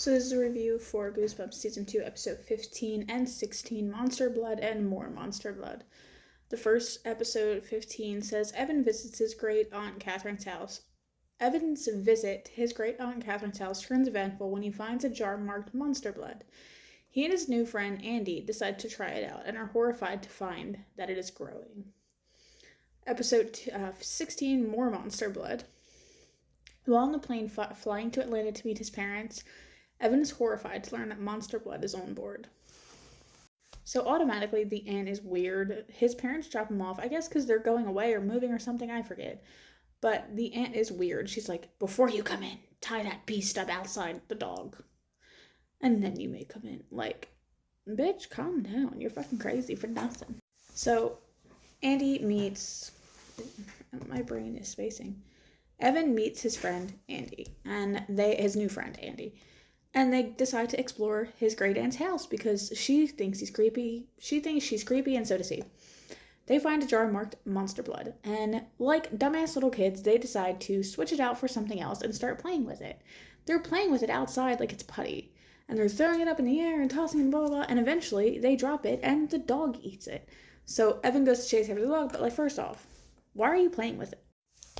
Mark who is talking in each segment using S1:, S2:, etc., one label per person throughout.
S1: So this is a review for Goosebumps Season 2, Episode 15 and 16, Monster Blood and More Monster Blood. The first episode, 15, says Evan visits his great-aunt Catherine's house. Evan's visit his great-aunt Catherine's house turns eventful when he finds a jar marked Monster Blood. He and his new friend, Andy, decide to try it out and are horrified to find that it is growing. Episode 16, More Monster Blood. While on the plane flying to Atlanta to meet his parents, Evan is horrified to learn that Monster Blood is on board. So automatically, the aunt is weird. His parents drop him off, I guess because they're going away or moving or something, I forget. But the aunt is weird. She's like, before you come in, tie that beast up outside the dog. And then you may come in. Like, bitch, calm down. You're fucking crazy for nothing. So, Andy meets... My brain is spacing. Evan meets his friend, Andy, and his new friend, Andy. And they decide to explore his great-aunt's house because she thinks he's creepy. She thinks she's creepy, and so does he. They find a jar marked Monster Blood, and like dumbass little kids, they decide to switch it out for something else and start playing with it. They're playing with it outside like it's putty, and they're throwing it up in the air and tossing it and blah, blah, blah, and eventually they drop it, and the dog eats it. So Evan goes to chase after the dog, but like, first off, why are you playing with it?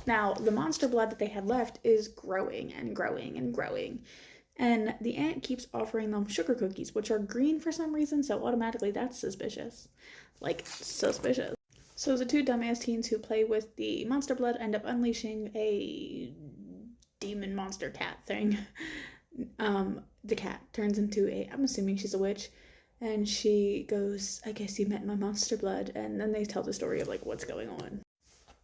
S1: Now, the Monster Blood that they had left is growing and growing and growing. And the aunt keeps offering them sugar cookies, which are green for some reason, so automatically that's suspicious. Like, suspicious. So the two dumbass teens who play with the Monster Blood end up unleashing a demon monster cat thing. The cat turns into I'm assuming she's a witch, and she goes, I guess you met my Monster Blood, and then they tell the story of, like, what's going on.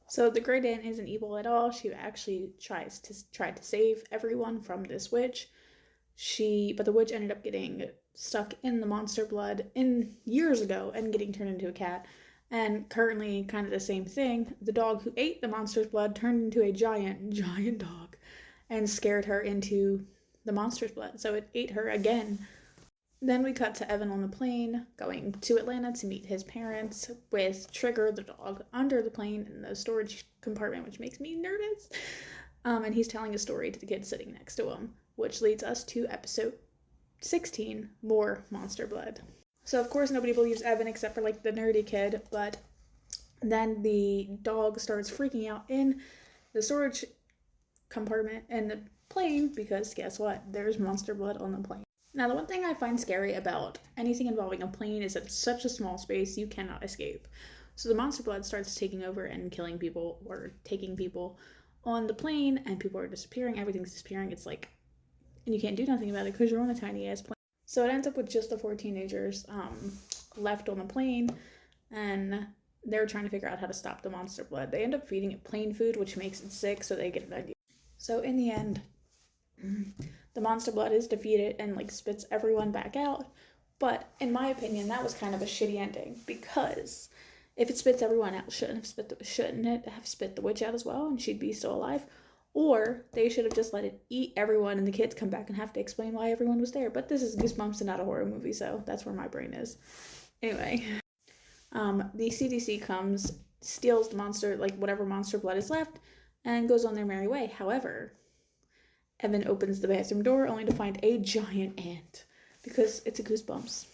S1: So the great aunt isn't evil at all. She actually tried to save everyone from this witch. But the witch ended up getting stuck in the Monster Blood years ago and getting turned into a cat. And currently, kind of the same thing. The dog who ate the Monster's Blood turned into a giant dog and scared her into the Monster's Blood. So it ate her again. Then we cut to Evan on the plane, going to Atlanta to meet his parents with Trigger, the dog, under the plane in the storage compartment, which makes me nervous. And he's telling a story to the kid sitting next to him, which leads us to episode 16, More Monster Blood. So, of course, nobody believes Evan except for, like, the nerdy kid, but then the dog starts freaking out in the storage compartment in the plane because, guess what? There's Monster Blood on the plane. Now, the one thing I find scary about anything involving a plane is that it's such a small space, you cannot escape. So the Monster Blood starts taking over and killing people, or taking people on the plane, and people are disappearing, everything's disappearing, it's like, and you can't do nothing about it because you're on a tiny ass plane. So it ends up with just the 4 teenagers left on the plane, and they're trying to figure out how to stop the Monster Blood. They end up feeding it plain food, which makes it sick, so they get an idea. So in the end, the Monster Blood is defeated and, like, spits everyone back out. But in my opinion, that was kind of a shitty ending, because if it spits everyone out, shouldn't it have spit the witch out as well, and she'd be still alive? Or they should have just let it eat everyone, and the kids come back and have to explain why everyone was there. But this is Goosebumps and not a horror movie, so that's where my brain is. Anyway, the CDC comes, steals the monster, like, whatever Monster Blood is left, and goes on their merry way. However, Evan opens the bathroom door only to find a giant ant, because it's a Goosebumps.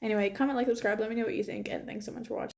S1: Anyway, comment, like, subscribe, let me know what you think, and thanks so much for watching.